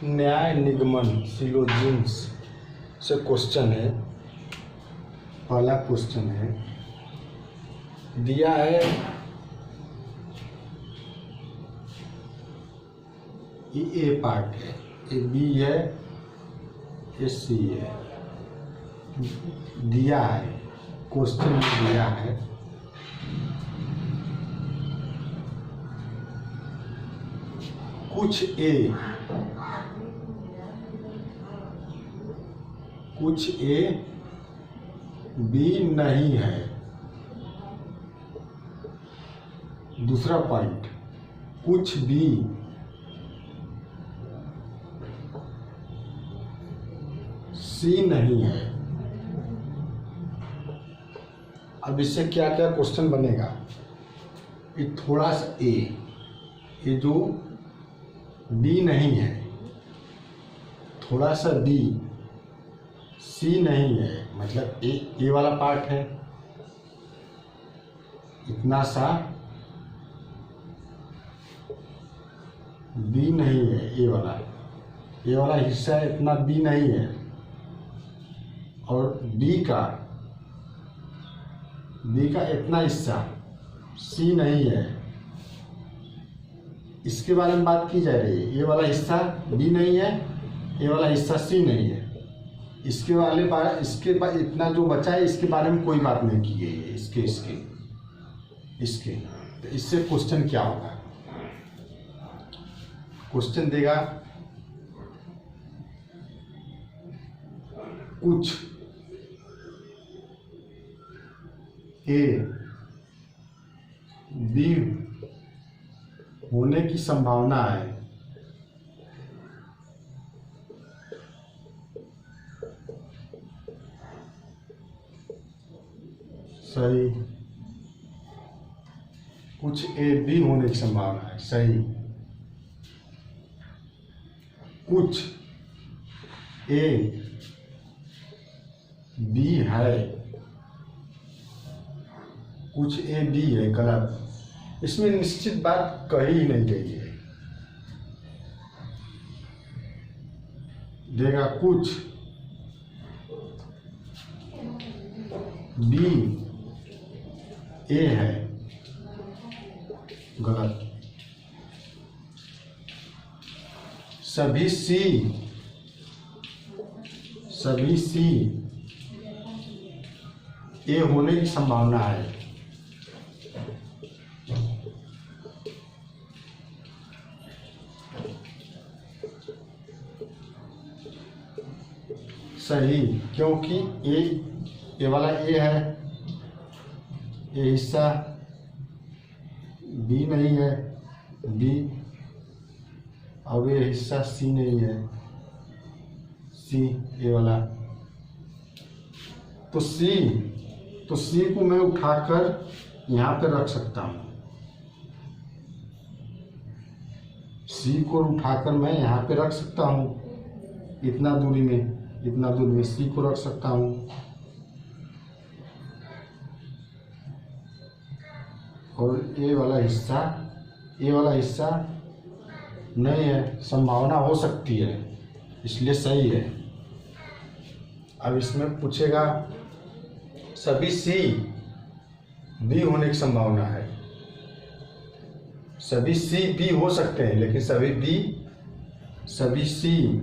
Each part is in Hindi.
न्याय निगमन सिलोजिम्स से क्वेश्चन है। पहला क्वेश्चन है, दिया है ये ए पार्ट है, ये बी है, ये सी है। दिया है, क्वेश्चन में दिया है कुछ ए बी नहीं है। दूसरा पॉइंट, कुछ बी सी नहीं है। अब इससे क्या क्या क्वेश्चन बनेगा, ये थोड़ा सा ये जो बी नहीं है, थोड़ा सा बी सी नहीं है, मतलब ए वाला पार्ट है, इतना सा बी नहीं है। ए वाला हिस्सा इतना बी नहीं है, और बी का इतना हिस्सा सी नहीं है। इसके बारे में बात की जा रही है। ये वाला हिस्सा बी नहीं है, ये वाला हिस्सा सी नहीं है। इसके इतना जो बचा है, इसके बारे में कोई बात नहीं की गई है। इसके तो इससे क्वेश्चन क्या होगा, क्वेश्चन देगा कुछ ए बी होने की संभावना है। सही, कुछ ए बी होने की संभावना है। सही, कुछ ए बी है, कुछ ए बी है। गलत, इसमें निश्चित बात कही ही नहीं गई है। देगा कुछ बी ए है। गलत, सभी सी ए होने की संभावना है। सही, क्योंकि ए वाला ए है, ये हिस्सा बी नहीं है, बी, और ये हिस्सा सी नहीं है, सी ए वाला। तो सी को मैं उठाकर यहाँ पे रख सकता हूँ। सी को उठाकर मैं यहाँ पे रख सकता हूँ। इतना दूरी में सी को रख सकता हूँ। और ए वाला हिस्सा नहीं है, संभावना हो सकती है, इसलिए सही है। अब इसमें पूछेगा सभी सी बी होने की संभावना है। सभी सी बी हो सकते हैं, लेकिन सभी सी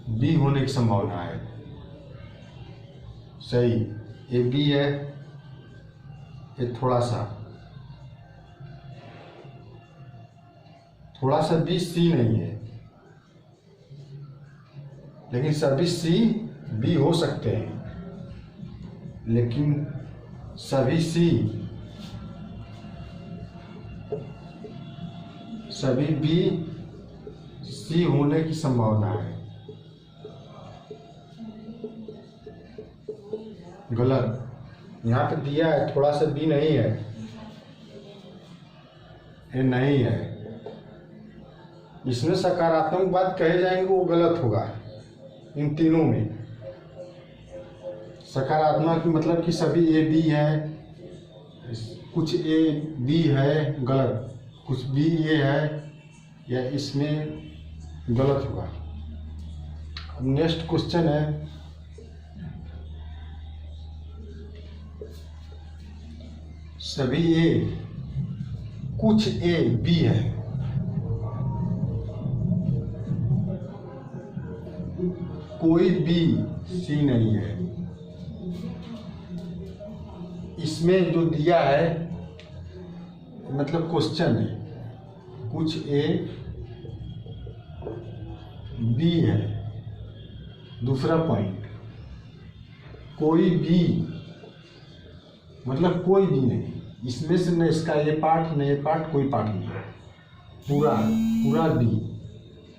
बी होने की संभावना है। सही, ये बी है, ये थोड़ा सा बी सी नहीं है, लेकिन सभी सी बी हो सकते हैं, लेकिन सभी बी सी होने की संभावना है। गलत, यहाँ पे दिया है थोड़ा सा बी नहीं है, ये नहीं है। इसमें सकारात्मक बात कहे जाएंगे वो गलत होगा। इन तीनों में सकारात्मक मतलब कि सभी ए बी है, कुछ ए बी है, गलत, कुछ बी ए है, या इसमें गलत होगा। अब नेक्स्ट क्वेश्चन है, सभी ए, कुछ ए बी है, कोई बी सी नहीं है। इसमें जो दिया है मतलब क्वेश्चन है, कुछ ए बी है। दूसरा पॉइंट, कोई बी मतलब कोई भी नहीं, इसमें से न इसका ये पार्ट न ये पार्ट, कोई पार्ट नहीं है, पूरा पूरा बी,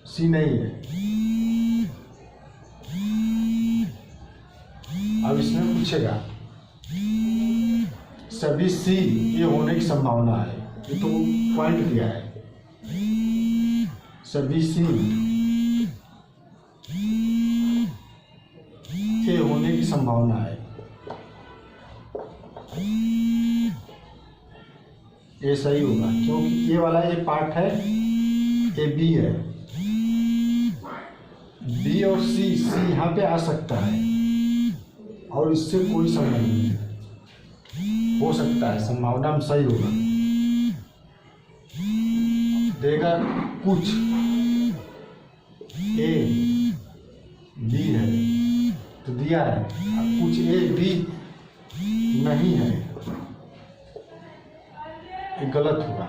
सी नहीं है। अब इसमें पूछेगा सभी सी ये होने की संभावना है, ये तो पॉइंट दिया है, सभी सी ये होने की संभावना है। ये सही होगा क्योंकि ये वाला ये पार्ट है, ये बी है, बी और सी, सी यहाँ पे आ सकता है और इससे कोई संबंध नहीं है, हो सकता है, संभावना में सही होगा। देगा कुछ ए बी है तो दिया है, अब कुछ ए बी नहीं है, ये गलत होगा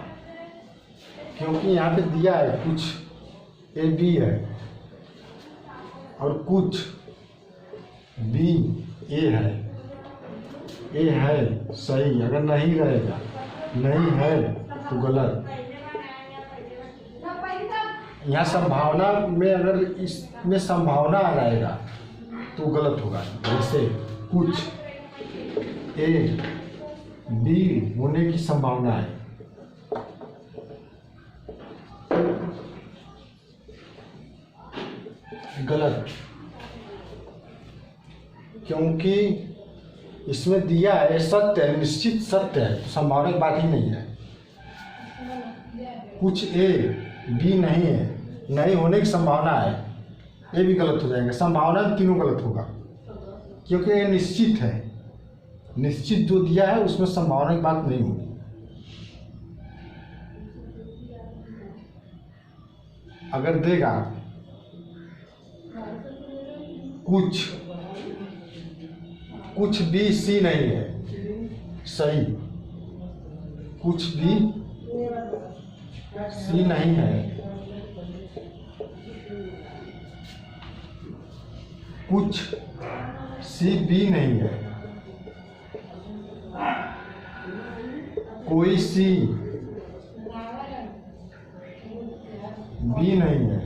क्योंकि यहाँ पे दिया है कुछ ए बी है और कुछ बी ए है। ए है सही, अगर नहीं रहेगा, नहीं है तो गलत। यहाँ संभावना में अगर इसमें संभावना आ जाएगा तो गलत होगा। जैसे कुछ ए बी होने की संभावना है, गलत, क्योंकि इसमें दिया है सत्य है, निश्चित सत्य है, तो संभावना की बात ही नहीं है। कुछ ए बी नहीं है, नहीं होने की संभावना है, ये भी गलत हो जाएगा। संभावना तीनों गलत होगा क्योंकि ये निश्चित है, निश्चित जो दिया है उसमें संभावना की बात नहीं होगी। अगर देगा कुछ भी सी नहीं है, सही, कुछ भी सी नहीं है, कुछ सी बी नहीं है, कोई सी बी नहीं है।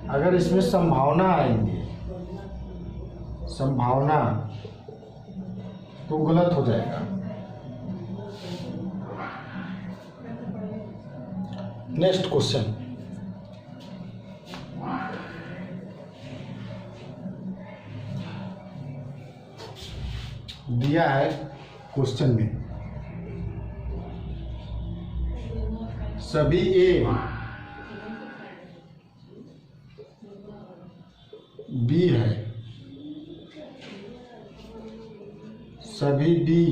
अगर इसमें संभावना आएंगी, संभावना, तो गलत हो जाएगा। नेक्स्ट क्वेश्चन, दिया है क्वेश्चन में सभी ए बी है, सभी बी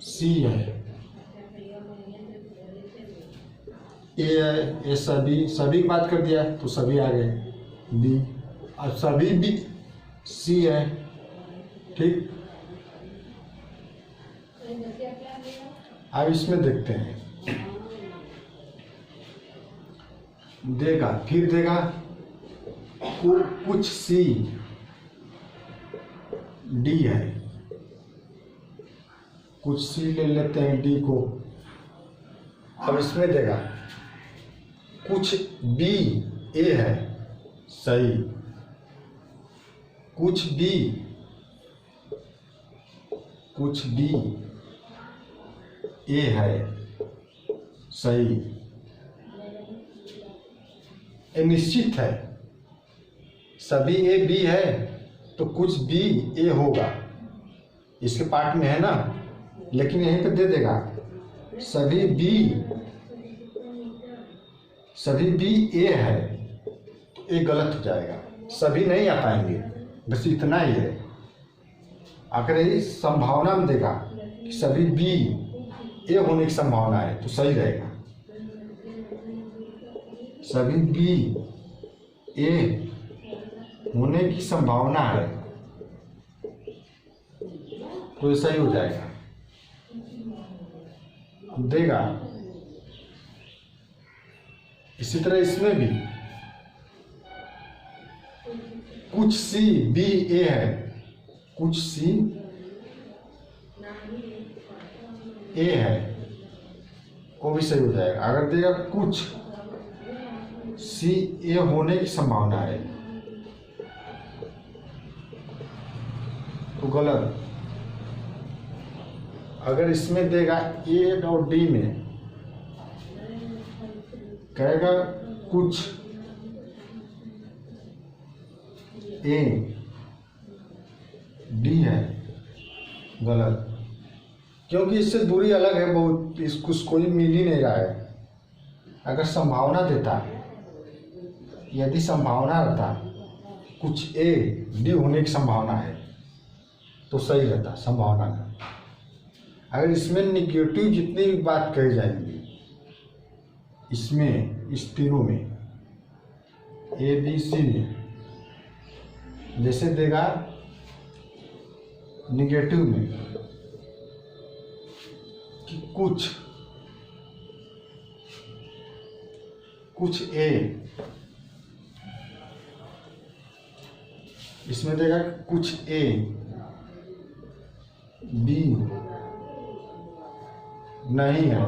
सी है, ए है, ये सभी की बात कर दिया तो सभी आ गए बी, अब सभी बी सी है, ठीक। अब इसमें देखते हैं, देगा फिर देगा कुछ सी डी है, कुछ सी ले लेते हैं डी को। अब इसमें देगा कुछ बी ए है, सही, कुछ बी ए है, सही, ये निश्चित है, सभी ए बी है तो कुछ बी ए होगा, इसके पार्ट में है ना, लेकिन यहीं पे दे देगा सभी बी ए है तो ए गलत हो जाएगा, सभी नहीं आ पाएंगे, बस इतना ही है। अगर ये संभावना में देगा कि सभी बी ए होने की संभावना है तो सही रहेगा, सभी बी ए होने की संभावना है तो सही हो जाएगा। अब देगा इसी तरह इसमें भी कुछ सी बी ए है, कुछ सी ए है वो भी सही हो जाएगा। अगर देगा कुछ सी ए होने की संभावना है तो गलत। अगर इसमें देगा ए और डी में कहेगा कुछ ए डी है, गलत, क्योंकि इससे दूरी अलग है बहुत, इसको कोई मिल ही नहीं रहा है। अगर संभावना देता, यदि संभावना रहता कुछ ए डी होने की संभावना है तो सही रहता संभावना का। अगर इसमें निगेटिव जितनी भी बात कही जाएंगी, इसमें इस तीनों में ए बी सी में जैसे देगा निगेटिव में कि कुछ ए, इसमें देगा कुछ ए बी नहीं है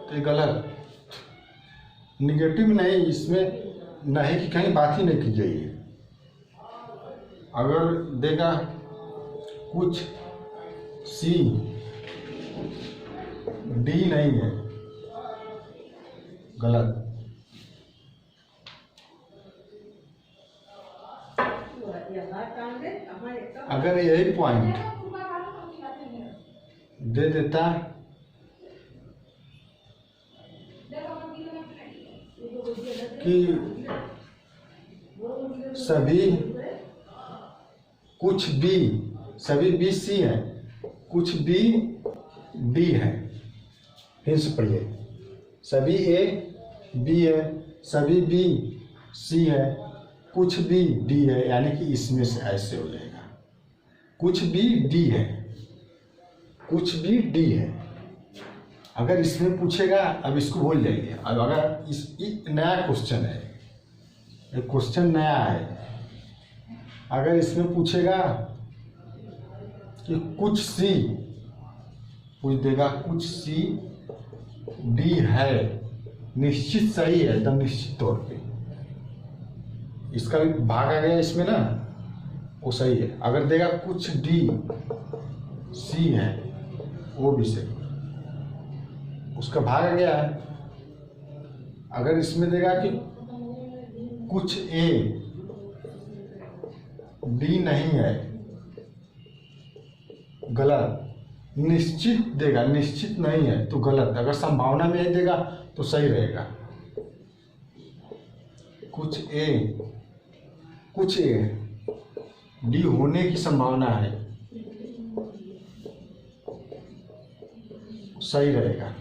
तो ये गलत। निगेटिव नहीं, इसमें नहीं की कहीं बात ही नहीं की जाइए। अगर देगा कुछ सी डी नहीं है, गलत। अगर यही पॉइंट दे देता कि सभी कुछ बी, सभी बी सी है, कुछ बी डी है, फिर से पढ़िए, सभी ए बी है, सभी बी सी है, कुछ बी डी है, यानी कि इसमें से ऐसे हो जाएगा कुछ बी डी है, कुछ बी डी है। अगर इसमें पूछेगा, अब इसको भूल जाइए। अब अगर नया क्वेश्चन है, एक क्वेश्चन नया है, अगर इसमें पूछेगा कि कुछ सी, पूछ देगा कुछ सी डी है, निश्चित सही है, एकदम निश्चित तौर पे, इसका भी भाग आ गया इसमें ना, वो सही है। अगर देगा कुछ डी सी है, वो भी सही, उसका भाग आ गया है। अगर इसमें देगा कि कुछ ए डी नहीं है, गलत। निश्चित देगा, निश्चित नहीं है तो गलत। अगर संभावना में ही देगा तो सही रहेगा। कुछ ए डी होने की संभावना है, सही रहेगा।